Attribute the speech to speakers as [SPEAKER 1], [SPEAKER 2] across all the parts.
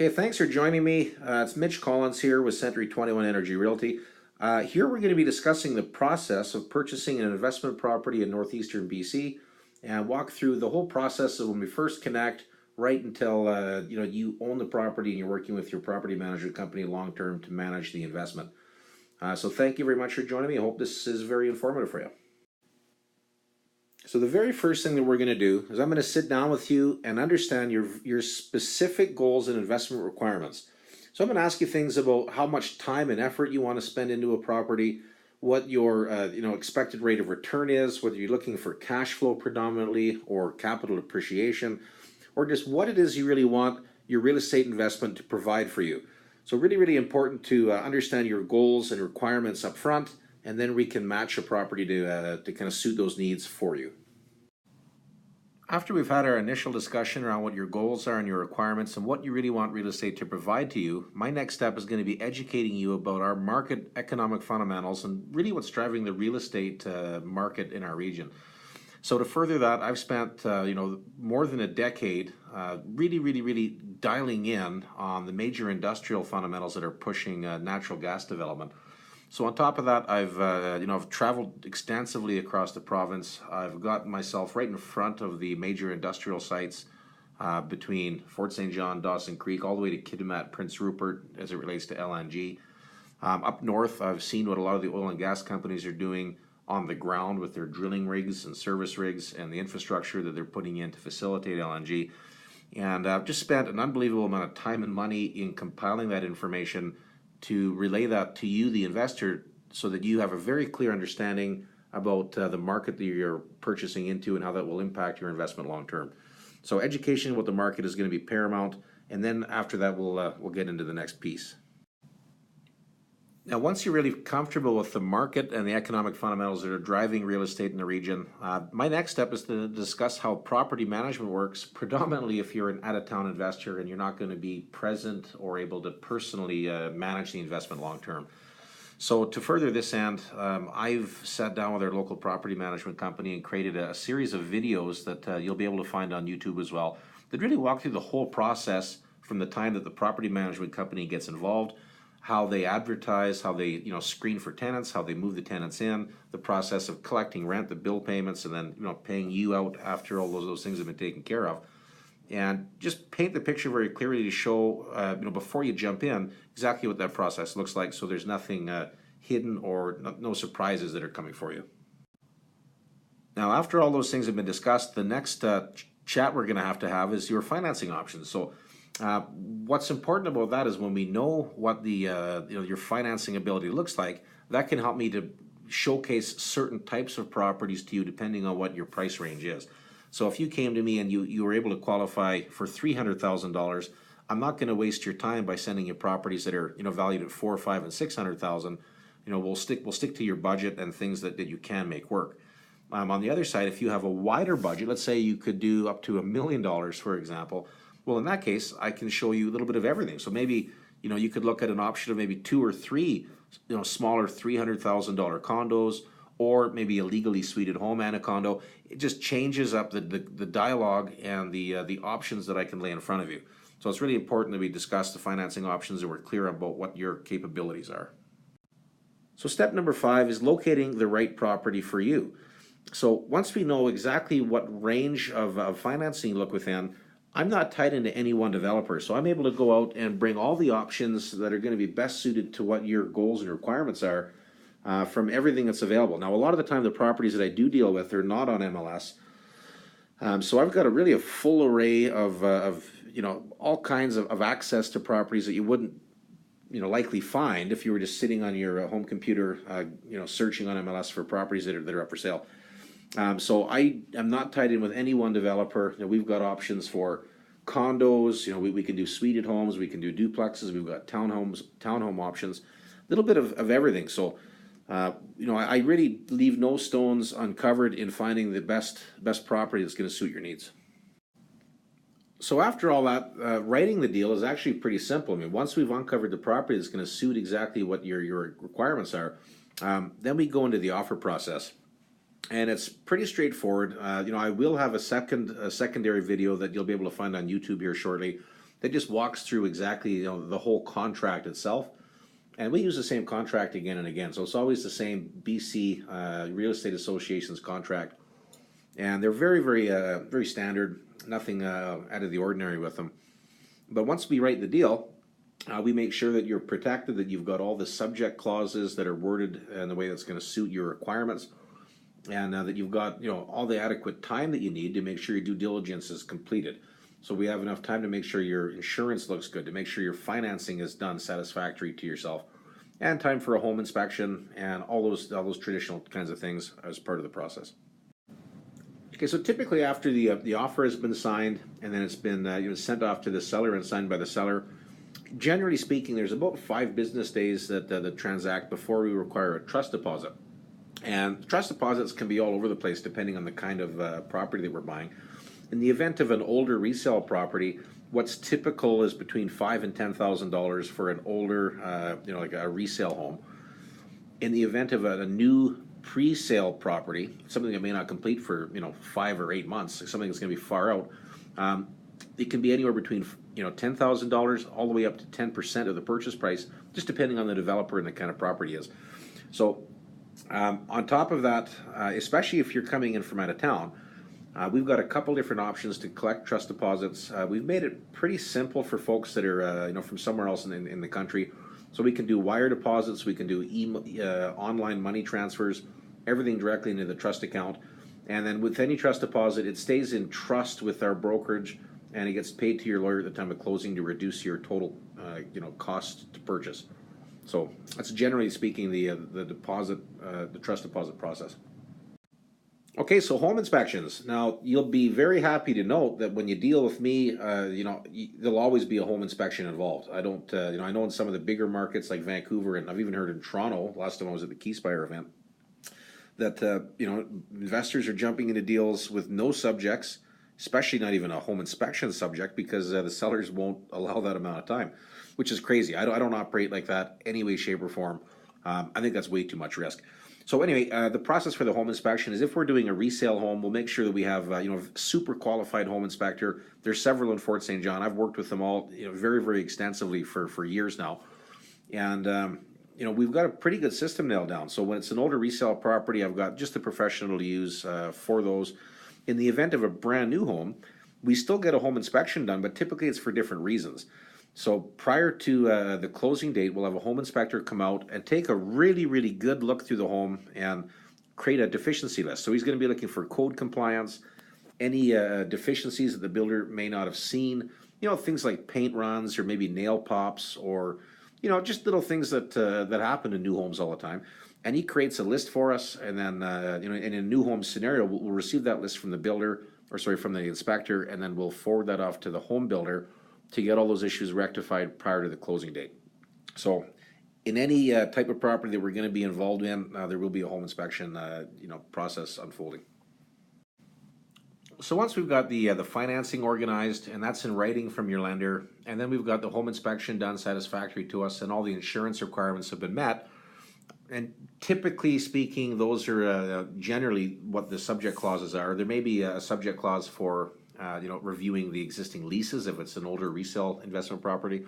[SPEAKER 1] Okay, thanks for joining me. It's Mitch Collins here with Century 21 Energy Realty. Here we're going to be discussing the process of purchasing an investment property in northeastern BC and walk through the whole process of when we first connect right until you own the property and you're working with your property management company long term to manage the investment. So thank you very much for joining me. I hope this is very informative for you. So the very first thing that we're going to do is I'm going to sit down with you and understand your specific goals and investment requirements. So I'm going to ask you things about how much time and effort you want to spend into a property, what your expected rate of return is, whether you're looking for cash flow predominantly or capital appreciation, or just what it is you really want your real estate investment to provide for you. So really, really important to understand your goals and requirements up front, and then we can match a property to kind of suit those needs for you. After we've had our initial discussion around what your goals are and your requirements and what you really want real estate to provide to you, my next step is going to be educating you about our market economic fundamentals and really what's driving the real estate market in our region. So to further that, I've spent more than a decade really dialing in on the major industrial fundamentals that are pushing natural gas development. So on top of that, I've traveled extensively across the province. I've gotten myself right in front of the major industrial sites between Fort St. John, Dawson Creek, all the way to Kitimat, Prince Rupert, as it relates to LNG. Up north, I've seen what a lot of the oil and gas companies are doing on the ground with their drilling rigs and service rigs and the infrastructure that they're putting in to facilitate LNG. And I've just spent an unbelievable amount of time and money in compiling that information to relay that to you, the investor, so that you have a very clear understanding about the market that you're purchasing into and how that will impact your investment long term. So education about the market is going to be paramount, and then after that we'll get into the next piece. Now, once you're really comfortable with the market and the economic fundamentals that are driving real estate in the region, my next step is to discuss how property management works, predominantly if you're an out-of-town investor and you're not going to be present or able to personally manage the investment long term. So to further this end, I've sat down with our local property management company and created a series of videos that you'll be able to find on YouTube as well, that really walk through the whole process from the time that the property management company gets involved, how they advertise, how they screen for tenants, how they move the tenants in, the process of collecting rent, the bill payments, and then paying you out after all those things have been taken care of, and just paint the picture very clearly to show before you jump in exactly what that process looks like, so there's nothing hidden or no surprises that are coming for you. Now, after all those things have been discussed, the next chat we're going to have is your financing options. So what's important about that is when we know what the your financing ability looks like, that can help me to showcase certain types of properties to you depending on what your price range is. So if you came to me and you were able to qualify for $300,000, I'm not going to waste your time by sending you properties that are valued at $400,000, $500,000, and $600,000. We'll stick to your budget and things that you can make work. On the other side, if you have a wider budget, let's say you could do up to $1 million, for example. Well, in that case, I can show you a little bit of everything. So maybe, you could look at an option of maybe 2 or 3, smaller $300,000 condos, or maybe a legally suited home and a condo. It just changes up the dialogue and the options that I can lay in front of you. So it's really important that we discuss the financing options and we're clear about what your capabilities are. So step number 5 is locating the right property for you. So once we know exactly what range of financing you look within, I'm not tied into any one developer, so I'm able to go out and bring all the options that are going to be best suited to what your goals and requirements are from everything that's available. Now, a lot of the time, the properties that I do deal with are not on MLS, so I've got a full array of all kinds of access to properties that you wouldn't likely find if you were just sitting on your home computer searching on MLS for properties that are up for sale. So I am not tied in with any one developer. We've got options for condos. We can do suited homes. We can do duplexes. We've got townhome options. A little bit of everything. So, I really leave no stones uncovered in finding the best property that's going to suit your needs. So after all that, writing the deal is actually pretty simple. Once we've uncovered the property that's going to suit exactly what your requirements are, then we go into the offer process. And it's pretty straightforward. I will have a secondary video that you'll be able to find on YouTube here shortly that just walks through exactly the whole contract itself. And we use the same contract again and again. So it's always the same BC Real Estate Association's contract. And they're very standard, nothing out of the ordinary with them. But once we write the deal, we make sure that you're protected, that you've got all the subject clauses that are worded in the way that's going to suit your requirements, and that you've got all the adequate time that you need to make sure your due diligence is completed. So we have enough time to make sure your insurance looks good, to make sure your financing is done satisfactory to yourself, and time for a home inspection and all those traditional kinds of things as part of the process. Okay, so typically after the offer has been signed and then it's been sent off to the seller and signed by the seller, generally speaking, there's about 5 business days that transact before we require a trust deposit. And trust deposits can be all over the place depending on the kind of property that we're buying. In the event of an older resale property, what's typical is between $5,000 and $10,000 for an older, like a resale home. In the event of a new pre-sale property, something that may not complete for 5 or 8 months, something that's going to be far out, it can be anywhere between $10,000 all the way up to 10% of the purchase price, just depending on the developer and the kind of property is. So on top of that, especially if you're coming in from out of town, we've got a couple different options to collect trust deposits. We've made it pretty simple for folks that are from somewhere else in the country. So we can do wire deposits, we can do online money transfers, everything directly into the trust account. And then with any trust deposit, it stays in trust with our brokerage, and it gets paid to your lawyer at the time of closing to reduce your total cost to purchase. So that's generally speaking the deposit, the trust deposit process. Okay, so home inspections. Now, you'll be very happy to note that when you deal with me, there'll always be a home inspection involved. I don't, I know in some of the bigger markets like Vancouver, and I've even heard in Toronto, last time I was at the Keyspire event, that, investors are jumping into deals with no subjects, especially not even a home inspection subject, because the sellers won't allow that amount of time, which is crazy. I don't operate like that any way, shape, or form. I think that's way too much risk. So anyway, the process for the home inspection is if we're doing a resale home, we'll make sure that we have a super qualified home inspector. There's several in Fort St. John. I've worked with them all very extensively for years now. And we've got a pretty good system nailed down. So when it's an older resale property, I've got just a professional to use for those. In the event of a brand new home, we still get a home inspection done, but typically it's for different reasons. So prior to the closing date, we'll have a home inspector come out and take a really good look through the home and create a deficiency list. So he's going to be looking for code compliance, any deficiencies that the builder may not have seen, things like paint runs or maybe nail pops or, just little things that happen in new homes all the time. And he creates a list for us, and then, in a new home scenario, we'll receive that list from the builder, from the inspector, and then we'll forward that off to the home builder to get all those issues rectified prior to the closing date. So in any type of property that we're going to be involved in, there will be a home inspection process unfolding. So once we've got the financing organized, and that's in writing from your lender, and then we've got the home inspection done satisfactory to us and all the insurance requirements have been met, and typically speaking, those are generally what the subject clauses are. There may be a subject clause for reviewing the existing leases if it's an older resale investment property,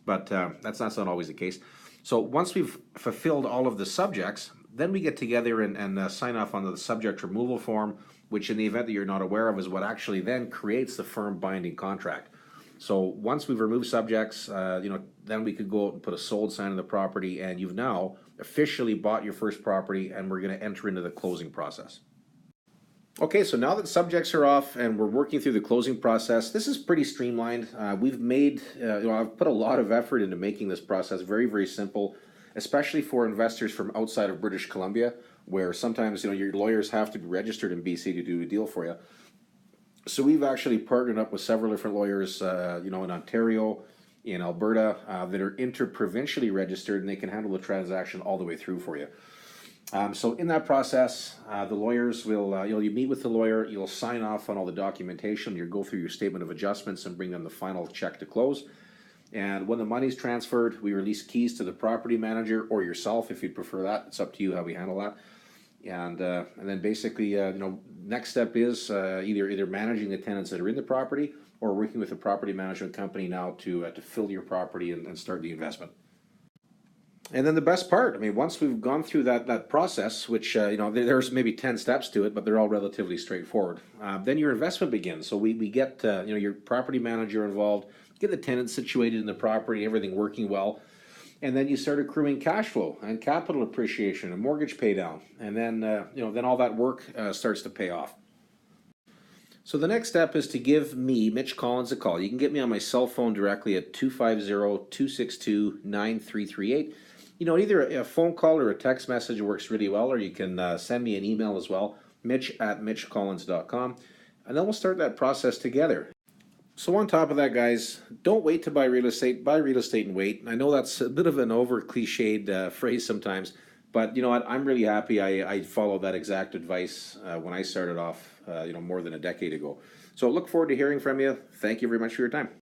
[SPEAKER 1] but that's not always the case. So once we've fulfilled all of the subjects, then we get together and sign off on the subject removal form, which in the event that you're not aware of is what actually then creates the firm binding contract. So once we've removed subjects, then we could go out and put a sold sign on the property, and you've now officially bought your first property, and we're going to enter into the closing process. Okay, so now that subjects are off and we're working through the closing process, this is pretty streamlined. We've made, I've put a lot of effort into making this process very simple, especially for investors from outside of British Columbia, where sometimes, your lawyers have to be registered in BC to do a deal for you. So we've actually partnered up with several different lawyers, in Ontario, in Alberta, that are interprovincially registered, and they can handle the transaction all the way through for you. So in that process, the lawyers will, you meet with the lawyer, you'll sign off on all the documentation, you'll go through your statement of adjustments and bring them the final check to close. And when the money's transferred, we release keys to the property manager or yourself if you'd prefer that. It's up to you how we handle that. And then basically, next step is either managing the tenants that are in the property or working with a property management company now to fill your property and start the investment. And then the best part, I mean, once we've gone through that process, which there's maybe 10 steps to it, but they're all relatively straightforward. Then your investment begins. So we get your property manager involved, get the tenants situated in the property, everything working well, and then you start accruing cash flow and capital appreciation and mortgage pay down, and then then all that work starts to pay off. So the next step is to give me, Mitch Collins, a call. You can get me on my cell phone directly at 250-262-9338. Either a phone call or a text message works really well, or you can send me an email as well, mitch@mitchcollins.com, and then we'll start that process together. So on top of that, guys, don't wait to buy real estate. Buy real estate and wait. I know that's a bit of an over-cliched phrase sometimes, but you know what? I'm really happy I followed that exact advice when I started off, more than a decade ago. So look forward to hearing from you. Thank you very much for your time.